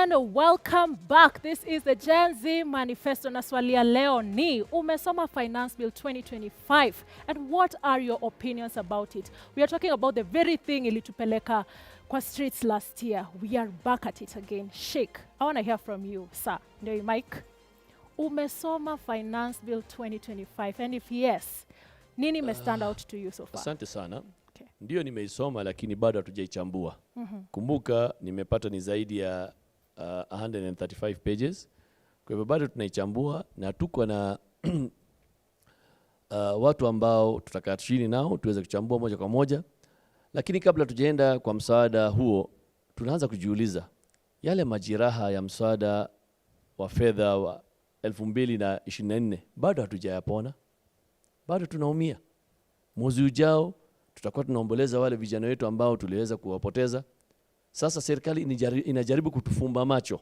And welcome back. This is the Z Manifesto. Na swali ya leo ni umesoma Finance Bill 2025 and what are your opinions about it? We are talking about the very thing ilitupeleka kwa streets last year. We are back at it again. Sheikh, I want to hear from you, sir. Ndio Mike. Umesoma Finance Bill 2025 and if yes, nini me stand out to you so far? Asante sana. Ndio nimeisoma lakini bado hatujaichambua. Kumbuka nimepata ni zaidi ya 135 pages. Kwa hivyo bado tunaichambua na tuko na watu ambao tutakaa chini nao tuweze kuchambua moja kwa moja. Lakini kabla tujaenda kwa msaada huo, tunaanza kujiuliza yale majeraha ya msaada wa fedha wa 2024 bado hatujayapona. Bado tunaumia. Mwezi ujao tutakuwa tunaomboleza wale vijana wetu ambao tuliweza kuwapoteza. Sasa serikali inajaribu kutufumba macho,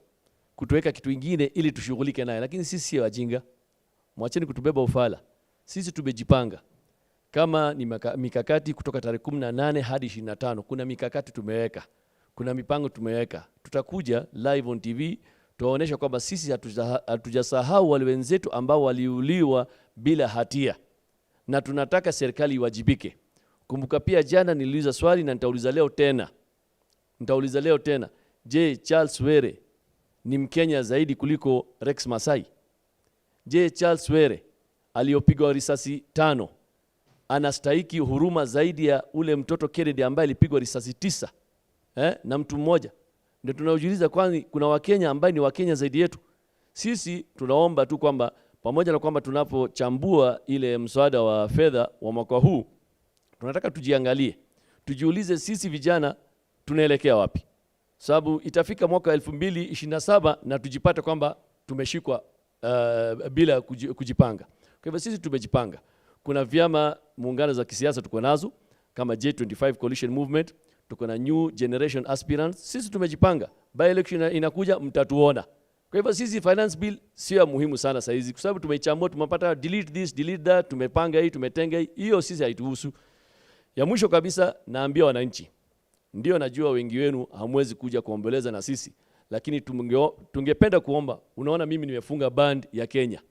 kutuweka kitu kingine ili tushughulike naye, lakini sisi si wajinga. Mwacheni kutubeba ufala. Sisi tumejipanga. Kama ni mikakati kutoka tarehe 18 hadi 25, kuna mikakati tumeweka. Kuna mipango tumeweka. Tutakuja live on TV, tuwaonesha kwamba sisi hatujasahau wale wenzetu ambao waliuliwa bila hatia. Na tunataka serikali iwajibike. Kumbuka pia jana niliuliza swali na nitauliza leo tena. Je, Charles Were ni Mkenya zaidi kuliko Rex Masai? Je, Charles Were aliyopigwa risasi 5 anastahili huruma zaidi ya ule mtoto Kennedy ambaye alipigwa risasi 9 na mtu mmoja? Ndio tunajiuliza, kwani kuna Wakenya ambao ni Wakenya zaidi yetu? Sisi tunaomba tu kwamba pamoja na kwamba tunapochambua ile mswada wa fedha wa mwaka huu, tunataka tujiangalie, tujiulize sisi vijana tunaelekea wapi. Sababu itafika mwaka 2027 na tujipate kwamba tumeshikwa bila kujipanga. Kwa hivyo sisi tumejipanga. Kuna vyama muungano za kisiasa tuko nazo kama J25 Coalition Movement, tuko na New Generation Aspirants. Sisi tumejipanga. By election inakuja, mtatuona. Kwa hivyo sisi finance bill sio muhimu sana saa hizi, kwa sababu tumeichambua, tumepata delete this, delete that, tumepanga hii, tumetenga hii. Hiyo sisi haituhusu. Ya mwisho kabisa naambia wananchi, ndio najua wengi wenu hamwezi kuja kuomboleza na sisi, lakini tungependa kuomba. Unaona mimi nimefunga band ya Kenya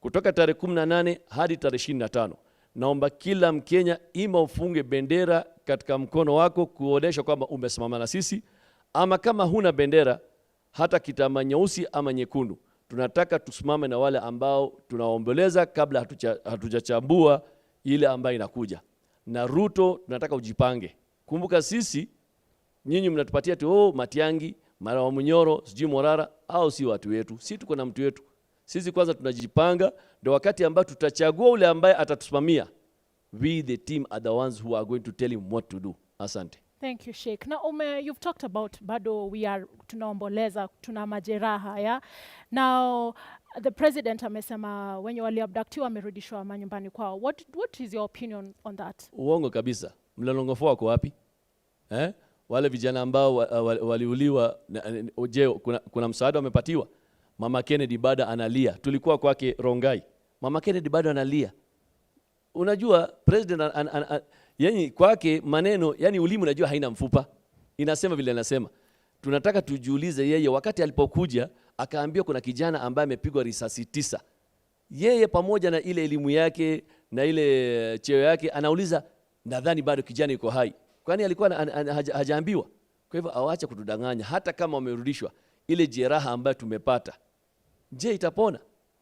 kutoka tarehe 18 hadi tarehe 25. Naomba kila Mkenya ima ufunge bendera katika mkono wako kuonesha kwamba umesimama na sisi, ama kama huna bendera hata kitama nyeusi ama nyekundu, tunataka tusimame na wale ambao tunaomboleza kabla hatujachambua ile ambayo inakuja. Na Ruto tunataka ujipange. Kumbuka sisi, nyinyi mnatupatia tu Matiangi, mara wa Munyoro, sijui Morara, au si watu wetu. Sisi tuko na mtu wetu. Sisi kwanza tunajipanga, ndio wakati ambao tutachagua ule ambaye atatusimamia. We the team are the ones who are going to tell him what to do. Asante. Thank you, Sheikh. Now, you've talked about bado we are tunaomboleza, tuna majeraha, yeah? Now, the president amesema wenye waliabductiwa wamerudishwa manyumbani kwao. What is your opinion on that? Uongo kabisa. Mlolongofu wako wapi? Wale vijana ambao waliuliwa, je, kuna msaada wamepatiwa? Mama Kennedy bado analia. Tulikuwa kwake Rongai. Mama Kennedy bado analia. Unajua president yani kwake maneno, yani ulimi unajua haina mfupa. Inasema vile anasema. Tunataka tujiulize yeye wakati alipokuja akaambia kuna kijana ambaye amepigwa risasi 9. Yeye pamoja na ile elimu yake na ile cheo yake anauliza nadhani bado kijana yuko hai. Kwani alikuwa hajaambiwa? Kwa hivyo awaache kutudanganya. Hata kama wamerudishwa, ile jeraha ambayo tumepata, je, itapona?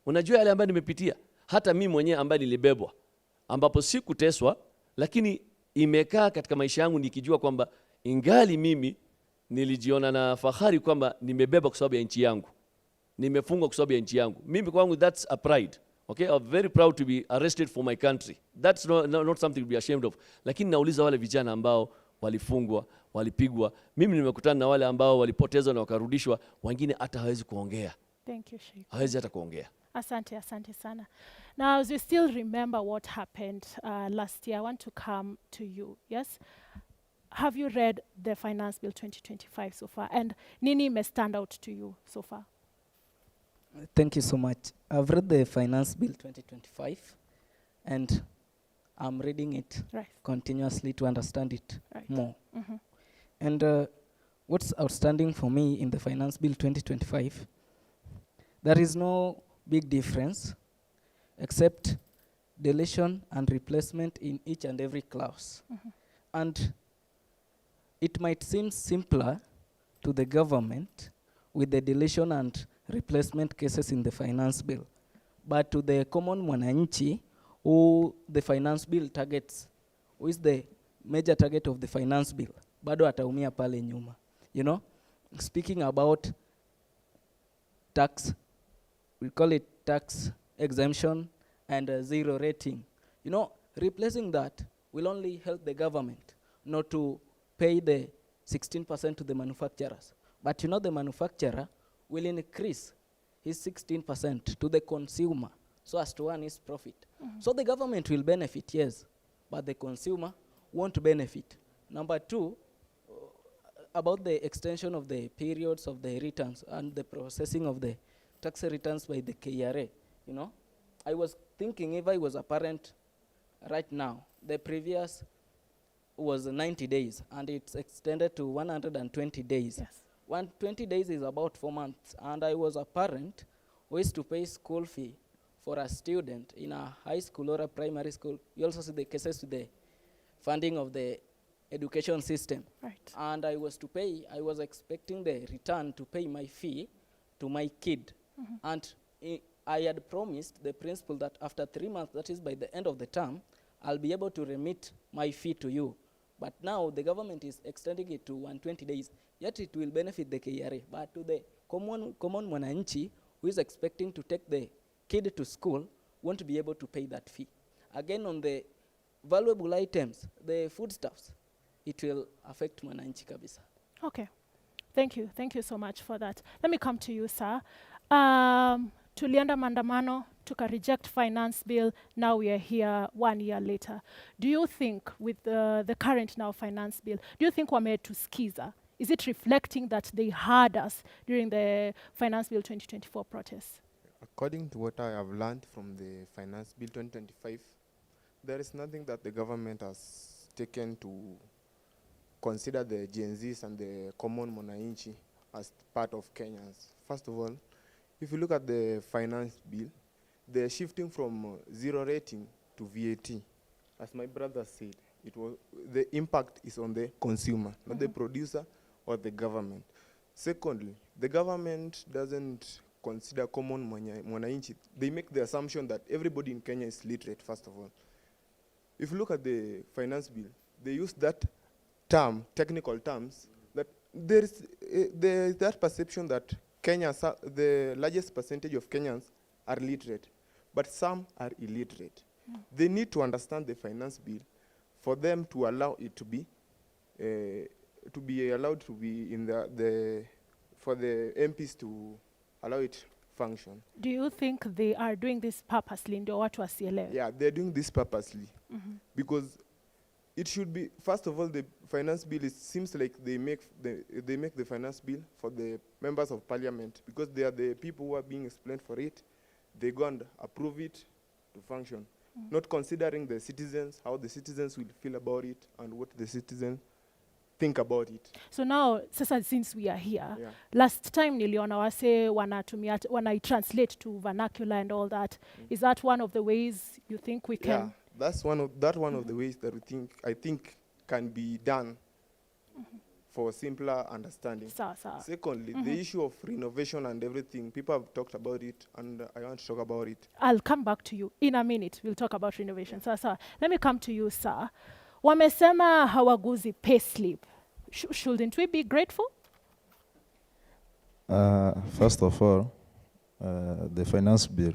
Unajua yale ambayo nimepitia, hata mimi mwenyewe ambaye nilibebwa, ambapo sikuteswa, lakini imekaa katika maisha yangu nikijua kwamba ingali mimi nilijiona na fahari kwamba nimebeba kwa sababu ya nchi yangu. Nimefungwa kwa sababu ya nchi yangu. Mimi kwangu that's a pride. Okay, I'm very proud to be arrested for my country. That's not something to be ashamed of. Lakini nauliza wale vijana ambao walifungwa, walipigwa. Mimi nimekutana na wale ambao walipotezwa na wakarudishwa, wengine hata hawezi kuongea. Thank you, Sheikh. Hawezi hata kuongea. Asante sana. Now, as you still remember what happened last year, I want to come to you. Yes? Have you read the Finance Bill 2025 so far? And nini may stand out to you so far? Thank you so much. I've read the Finance Bill 2025 and I'm reading it continuously to understand it more. And what's outstanding for me in the Finance Bill 2025, there is no big difference except deletion and replacement in each and every clause. And it might seem simpler to the government with the deletion and replacement cases in the finance bill, but to the common mwananchi who the finance bill targets, who is the major target of the finance bill, bado ataumia pale nyuma. You know, speaking about tax, we call it tax exemption and zero rating. You know, replacing that will only help the government not to pay the 16% to the manufacturers. But you know, the manufacturer will increase his 16% to the consumer so as to earn his profit. So the government will benefit, yes, but the consumer won't benefit. Number two, about the extension of the periods of the returns and the processing of the tax returns by the KRA. You know, I was thinking if I was a parent right now, the previous was 90 days and it's extended to 120 days. Yes. 120 days is about 4 months, and I was a parent who is to pay school fee for a student in a high school or a primary school. You also see the cases with the funding of the education system. Right. And I was to pay, I was expecting the return to pay my fee to my kid. And I had promised the principal that after 3 months, that is by the end of the term, I'll be able to remit my fee to you. But now the government is extending it to 120 days, yet it will benefit the KRA. But to the common mwananchi who is expecting to take the kid to school won't be able to pay that fee. Again, on the valuable items, the foodstuffs, it will affect mwananchi kabisa. Okay. Thank you. Thank you so much for that. Let me come to you, sir. Tulienda maandamano, tuka reject finance bill, now we are here 1 year later. Do you think with the current now finance bill, do you think wametusikiza? Is it reflecting that they heard us during the finance bill 2024 protests? According to what I have learned from the finance bill 2025, there is nothing that the government has taken to consider the Gen Zs and the common mwananchi as part of Kenyans. First of all, if you look at the finance bill, they're shifting from zero rating to VAT. As my brother said, the impact is on the consumer, not the producer or the government. Secondly, the government doesn't consider common mwananchi. They make the assumption that everybody in Kenya is literate, first of all. If you look at the finance bill, they use that term, technical terms, that there is that perception that the largest percentage of Kenyans are literate, but some are illiterate. They need to understand the finance bill for them to allow it to be allowed to be in for the MPs to allow it function. Do you think they are doing this purposely ndio watu wasielewe? Yeah, they're doing this purposely because it should be, first of all, the finance bill, it seems like they make the finance bill for the members of parliament because they are the people who are being explained for it. They go and approve it to function, not considering the citizens, how the citizens will feel about it and what the citizens think about it. So now, sasa since we are here, last time niliona wase wana translate to vernacular and all that. Is that one of the ways you think we can? Yeah, that's one of the ways that I think can be done for simpler understanding. Secondly, the issue of renovation and everything, people have talked about it, and I want to talk about it. I'll come back to you in a minute. We'll talk about renovation. Sasa, let me come to you, sir. Wamesema hawaguzi pay slip. Shouldn't we be grateful? First of all, the finance bill,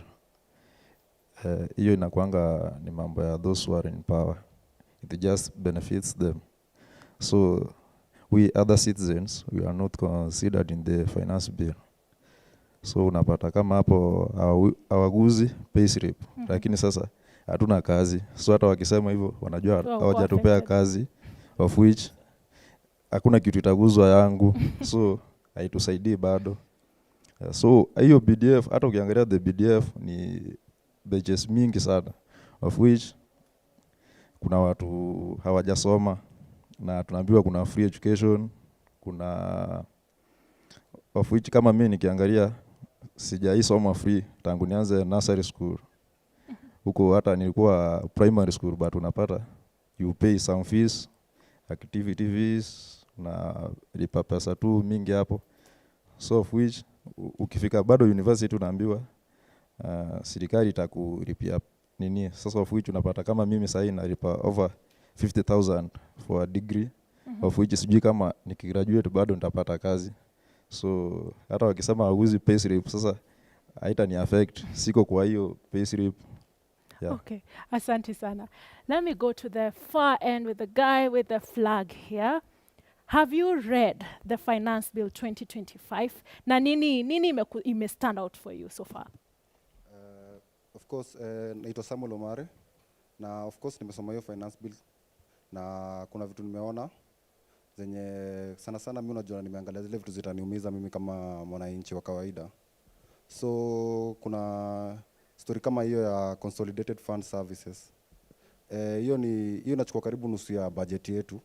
hiyo inakuanga ni mambo ya those who are in power. It just benefits them. So we other citizens, we are not considered in the finance bill. So unapata kama hapo hawaguzi pay slip, lakini sasa hatuna kazi. So hata wakisema hivyo wanajua hawajatupea kazi, of which hakuna kitu itaguzwa yangu. So haitusaidii bado. So hiyo BDF, hata ukiangalia the BDF ni pages mingi sana, of which kuna watu hawajasoma na tunaambiwa kuna free education, kuna of which kama mimi nikiangalia sijaisoma free tangu nianze nursery school. Huko hata nilikuwa primary school, but unapata you pay some fees, activity fees na lipa pesa tu mingi hapo. So of which ukifika bado university unaambiwa serikali itakulipia nini. Sasa of which unapata kama mimi sasa nalipa over 50,000 for a degree, of which sijui kama nikigraduate bado nitapata kazi. So hata wakisema hauzi pay slip sasa haitani affect, siko kwa hiyo pay slip. Yeah. Okay, asante sana. Let me go to the far end with the guy with the flag here. Have you read the Finance Bill 2025? Na nini ime stand out for you so far? Of course, naitwa Samuel Omare, na of course nimesoma hiyo Finance Bill, na kuna vitu nimeona zenye sana sana mimi unajua nimeangalia zile vitu zitaniumiza mimi kama mwananchi wa kawaida. So kuna story kama hiyo ya Consolidated Fund Services. Hiyo inachukua karibu nusu ya budget yetu.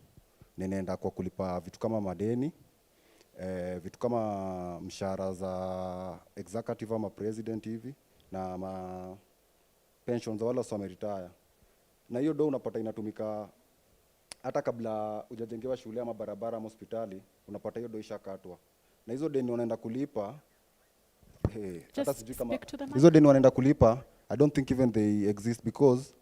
Ninaenda kwa kulipa vitu kama madeni, vitu kama mshahara za executive ama president hivi, na pensions za wale wameretire. Na hiyo do unapata inatumika hata kabla hujajengewa shule ama barabara ama hospitali, unapata hiyo do ishakatwa. Na hizo deni wanaenda kulipa, hata sijui kama hizo deni wanaenda kulipa, I don't think even they exist, because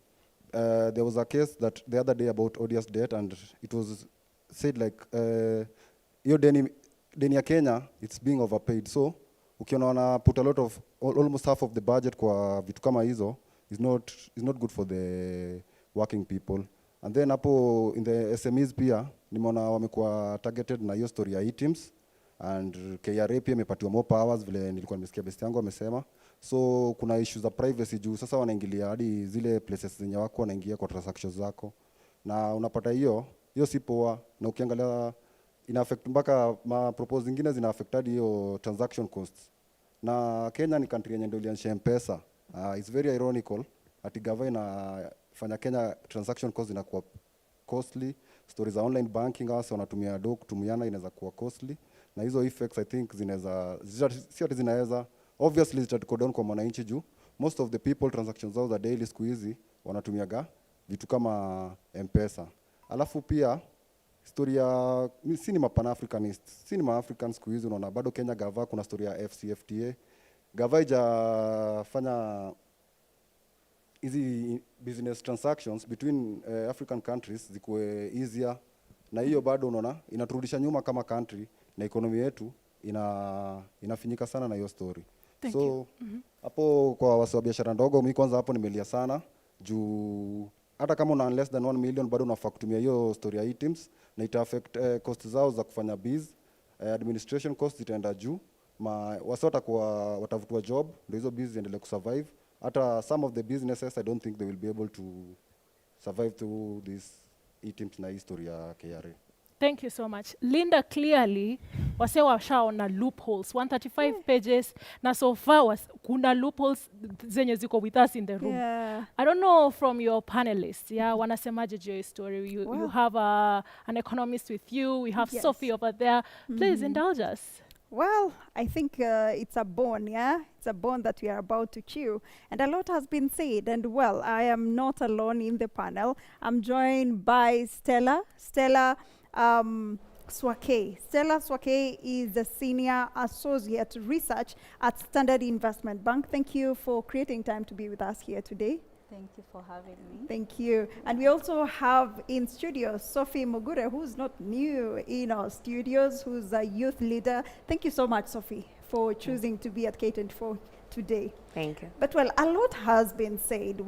there was a case that the other day about odious debt, and it was said like hiyo deni ya Kenya, it's being overpaid. So ukiona wana put a lot of almost half of the budget kwa vitu kama hizo, is not good for the working people. And then hapo in the SMEs pia nimeona wamekuwa targeted na hiyo story ya e-teams, and KRA pia imepatiwa more powers vile nilikuwa nimesikia best yangu amesema. So kuna issues za privacy juu sasa wanaingilia hadi zile places zenye wako wanaingia kwa transactions zako, na unapata hiyo si poa. Na ukiangalia ina affect mpaka ma propose zingine zina affect hadi hiyo transaction costs. Na Kenya ni country yenye ndio ilianzisha M-Pesa. It's very ironical ati gava fanya Kenya transaction costs inakuwa costly. Stories za online banking hasa wanatumia do kutumiana inaweza kuwa costly, na hizo effects I think zinaweza obviously zitatuko down kwa mwananchi juu most of the people transactions zao za daily siku hizi wanatumiaga vitu kama M-Pesa. Alafu pia story ya si ni pan-Africanist, si ni ma-African siku hizi unaona bado Kenya gava kuna story ya FCFTA. Gava haijafanya hizi business transactions between African countries zikuwe easier, na hiyo bado unaona inaturudisha nyuma kama country, na economy yetu inafinyika sana na hiyo story. So hapo kwa watu wa biashara ndogo, mimi kwanza hapo nimelia sana juu hata kama una less than 1 million bado unafaa kutumia hiyo story ya e-teams, na ita affect cost zao za kufanya biz, administration costs itaenda juu, watu watakuwa watavutwa job ndio hizo biz ziendelee kusurvive. Hata some of the businesses I don't think they will be able to survive through this e-teams na history ya KRA. Thank you so much. Linda, clearly, wase washaona loopholes, 135 pages, na so far kuna loopholes zenye ziko with us in the room. Yeah. I don't know from your panelists, wanasemaje your story. You have an economist with you, we have Sophie over there. Please indulge us. Well, I think it's a bone, It's a bone that we are about to chew. And a lot has been said. And well, I am not alone in the panel. I'm joined by Stella Swakey. Stella Swakey is the Senior Associate Research at Standard Investment Bank. Thank you for creating time to be with us here today. Thank you for having me. Thank you. And we also have in studio Sophie Mogure, who's not new in our studios, who's a youth leader. Thank you so much, Sophie, for choosing to be at K24 today. Thank you. But well, a lot has been said.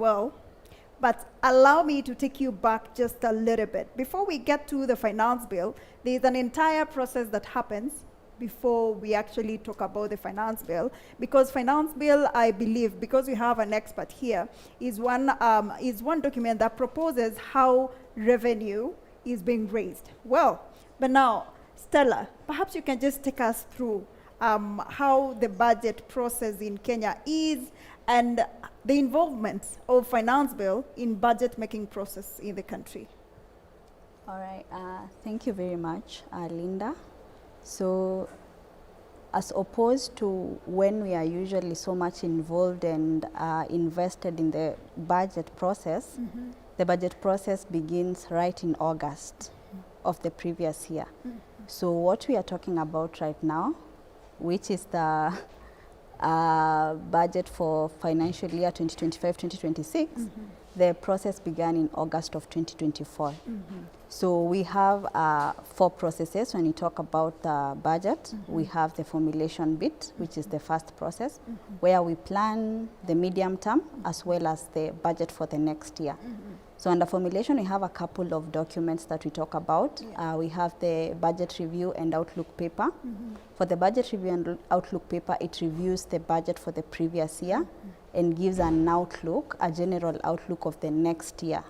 But allow me to take you back just a little bit. Before we get to the finance bill, there's an entire process that happens before we actually talk about the finance bill. Because finance bill, I believe, because we have an expert here, is one document that proposes how revenue is being raised. Well, but now, Stella, perhaps you can just take us through how the budget process in Kenya is, and the involvement of finance bill in budget making process in the country. All right. Thank you very much, Linda. So, as opposed to when we are usually so much involved and invested in the budget process, the budget process begins right in August of the previous year. So what we are talking about right now, which is the budget for financial year 2025-2026, the process began in August of 2024. So we have 4 processes when you talk about the budget. We have the formulation bit, which is the first process, where we plan the medium term as well as the budget for the next year. So under formulation, we have a couple of documents that we talk about. We have the budget review and outlook paper. For the budget review and outlook paper, it reviews the budget for the previous year and gives an outlook, a general outlook of the next year.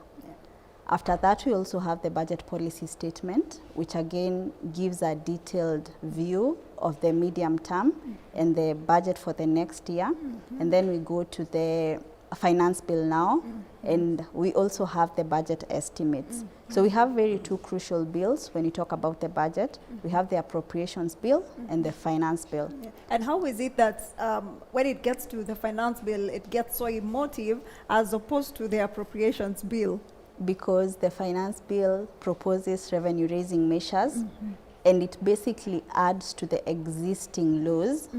After that, we also have the budget policy statement, which again gives a detailed view of the medium term and the budget for the next year. And then we go to the finance bill now, and we also have the budget estimates. So we have two crucial bills when you talk about the budget. We have the appropriations bill and the finance bill. And how is it that when it gets to the finance bill, it gets so emotive as opposed to the appropriations bill? Because the finance bill proposes revenue raising measures, and it basically adds to the existing laws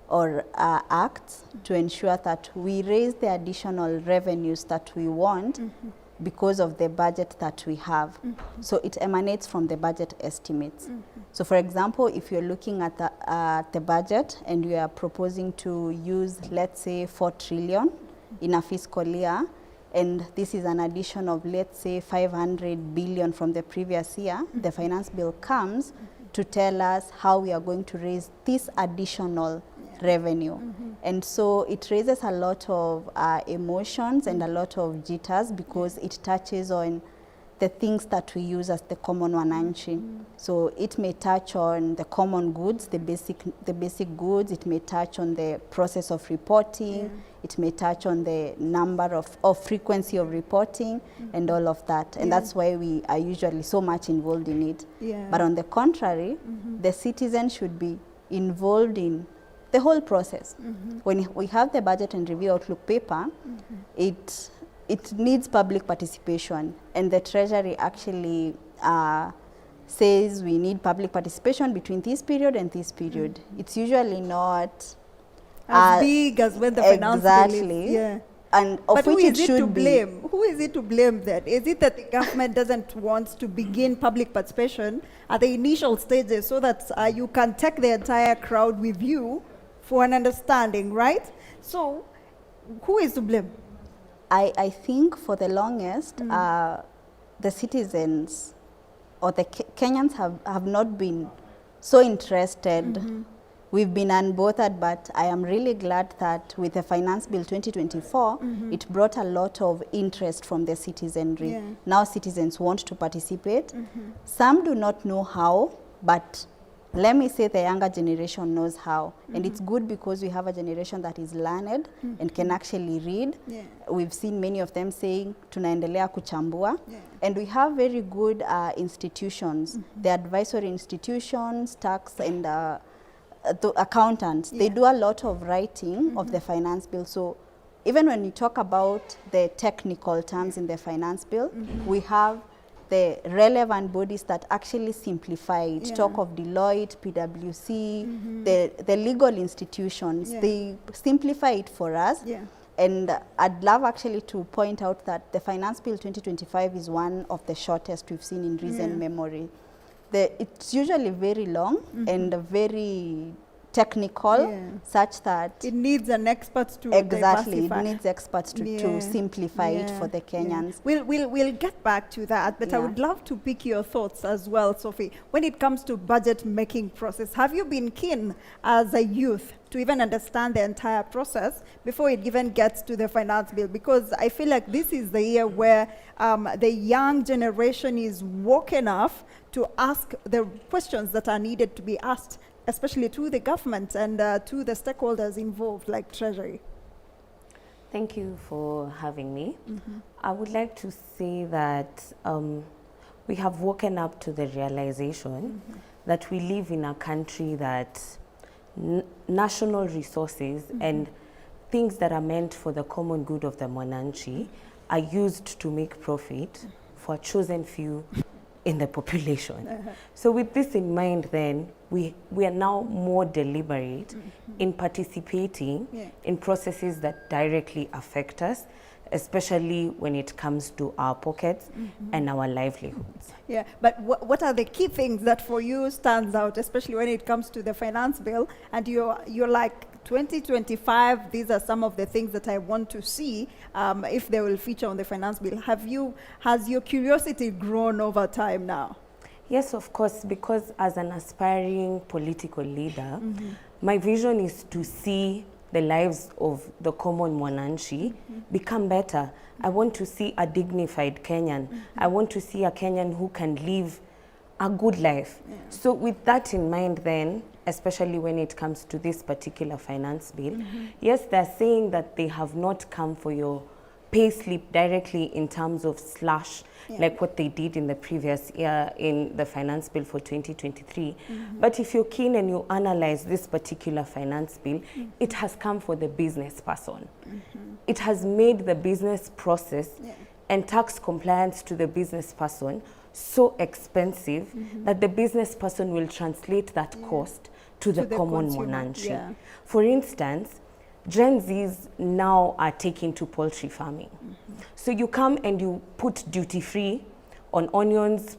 or acts to ensure that we raise the additional revenues that we want because of the budget that we have. So it emanates from the budget estimates. So for example, if you're looking at the budget and you are proposing to use, let's say, 4 trillion in a fiscal year, and this is an addition of, let's say, 500 billion from the previous year, the finance bill comes to tell us how we are going to raise this additional revenue. And so it raises a lot of emotions and a lot of jitters because it touches on the things that we use as the common wananchi. So it may touch on the common goods, the basic goods. It may touch on the process of reporting. It may touch on the number of frequency of reporting and all of that. And that's why we are usually so much involved in it. But on the contrary, the citizen should be involved in the whole process. When we have the budget and review outlook paper, it needs public participation, and the Treasury actually says we need public participation between this period and this period. It's usually not as big as when the finance bill is. And of but which who is it should to blame? be. Who is it to blame then? Is it that the government doesn't want to begin public participation at the initial stages so that you can take the entire crowd with you for an understanding, right? So who is to blame? I think for the longest, the citizens or the Kenyans have not been so interested. We've been unbothered, but I am really glad that with the Finance Bill 2024, it brought a lot of interest from the citizenry. Now citizens want to participate. Some do not know how, but let me say the younger generation knows how. And it's good because we have a generation that is learned and can actually read. We've seen many of them saying, tunaendelea kuchambua. And we have very good institutions, the advisory institutions, tax and the accountants. They do a lot of writing of the finance bill. So even when you talk about the technical terms in the finance bill, we have the relevant bodies that actually simplify it. Talk of Deloitte, PwC, the legal institutions, they simplify it for us. And I'd love actually to point out that the Finance Bill 2025 is one of the shortest we've seen in recent memory. It's usually very long and very technical, such that it needs an expert to diversify. It needs experts to simplify it for the Kenyans. We'll get back to that, but I would love to pick your thoughts as well, Sophie. When it comes to budget making process, have you been keen as a youth to even understand the entire process before it even gets to the finance bill? Because I feel like this is the year where the young generation is woke enough to ask the questions that are needed to be asked, especially to the government and to the stakeholders involved, like Treasury. Thank you for having me. I would like to say that we have woken up to the realization that we live in a country that national resources and things that are meant for the common good of the mwananchi are used to make profit for a chosen few in the population. So with this in mind, then, we are now more deliberate in participating in processes that directly affect us, especially when it comes to our pockets and our livelihoods. Yeah, but what are the key things that for you stands out, especially when it comes to the finance bill, and you're like, 2025, these are some of the things that I want to see if they will feature on the finance bill. Has your curiosity grown over time now? Yes, of course, because as an aspiring political leader, my vision is to see the lives of the common mwananchi become better. I want to see a dignified Kenyan. I want to see a Kenyan who can live a good life. So with that in mind, then, especially when it comes to this particular finance bill, yes, they're saying that they have not come for your pay slip directly in terms of slash, like what they did in the previous year in the finance bill for 2023. But if you're keen and you analyze this particular finance bill, it has come for the business person. It has made the business process and tax compliance to the business person so expensive that the business person will translate that cost to the common mwananchi. For instance, Gen Zs now are taking to poultry farming. So you come and you put duty-free on onions,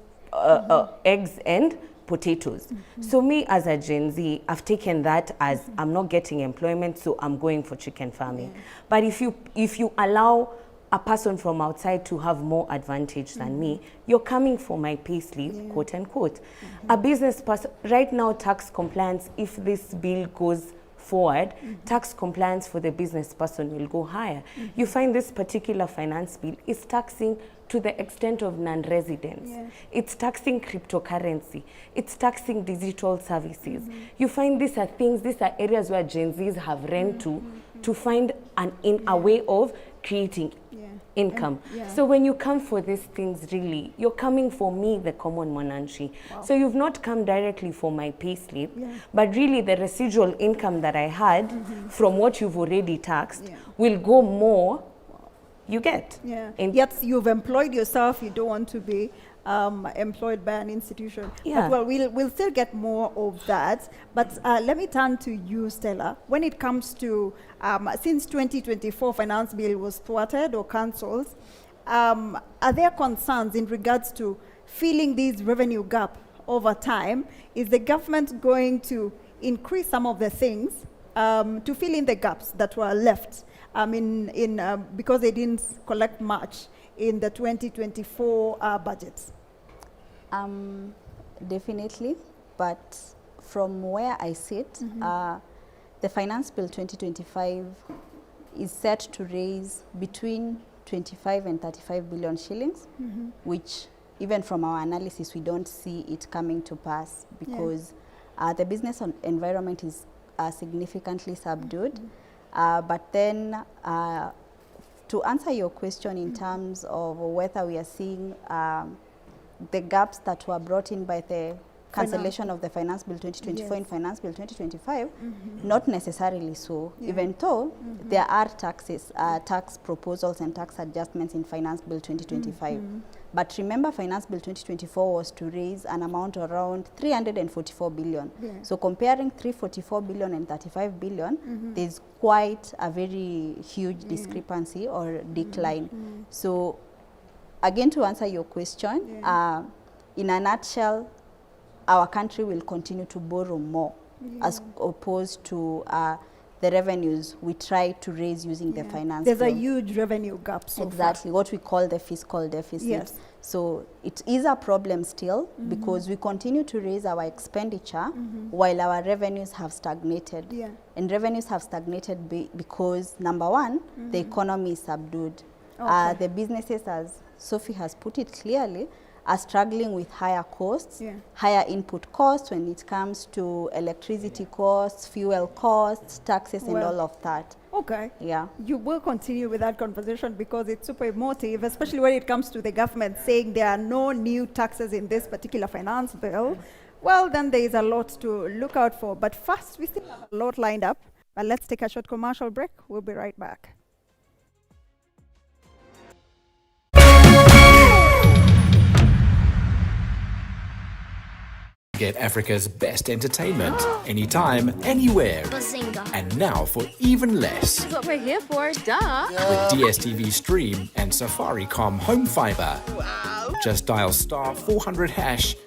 eggs and potatoes. So me as a Gen Z, I've taken that as I'm not getting employment, so I'm going for chicken farming. But if you allow a person from outside to have more advantage than me, you're coming for my pay slip, quote unquote. A business person, right now tax compliance, if this bill goes forward, tax compliance for the business person will go higher. You find this particular finance bill is taxing to the extent of non-residents. It's taxing cryptocurrency. It's taxing digital services. You find these are areas where Gen Zs have run to find a way of creating income. So when you come for these things, really, you're coming for me, the common mwananchi. So you've not come directly for my pay slip, but really the residual income that I had from what you've already taxed will go more, you get. Yet you've employed yourself, you don't want to be employed by an institution. But well, we'll still get more of that. But let me turn to you, Stella. When it comes to, since 2024 finance bill was thwarted or cancelled, are there concerns in regards to filling these revenue gap over time? Is the government going to increase some of the things to fill in the gaps that were left because they didn't collect much in the 2024 budgets? Definitely, but from where I sit, the Finance Bill 2025 is set to raise between 25 and 35 billion shillings, which even from our analysis, we don't see it coming to pass because the business environment is significantly subdued. But then to answer your question in terms of whether we are seeing the gaps that were brought in by the cancellation of the Finance Bill 2024 and Finance Bill 2025, not necessarily so, even though there are tax proposals and tax adjustments in Finance Bill 2025. But remember, Finance Bill 2024 was to raise an amount around 344 billion. So comparing 344 billion and 35 billion, there's quite a very huge discrepancy or decline. So again, to answer your question, in a nutshell, our country will continue to borrow more as opposed to the revenues we try to raise using the finance bill. There's a huge revenue gap so exactly far. What we call the fiscal deficit. So it is a problem still because we continue to raise our expenditure while our revenues have stagnated. And revenues have stagnated because, number one, the economy is subdued. The businesses, as Sophie has put it clearly, are struggling with higher costs, higher input costs when it comes to electricity costs, fuel costs, taxes, and all of that. You will continue with that conversation because it's super emotive, especially when it comes to the government saying there are no new taxes in this particular finance bill. well, then there is a lot to look out for. But first, we still have a lot lined up. But let's take a short commercial break. We'll be right back. Get Africa's best entertainment anytime, anywhere. Bazinga. And now for even less. That's what we're here for, duh. With DSTV Stream and Safaricom Home Fiber. Wow. Just dial *400#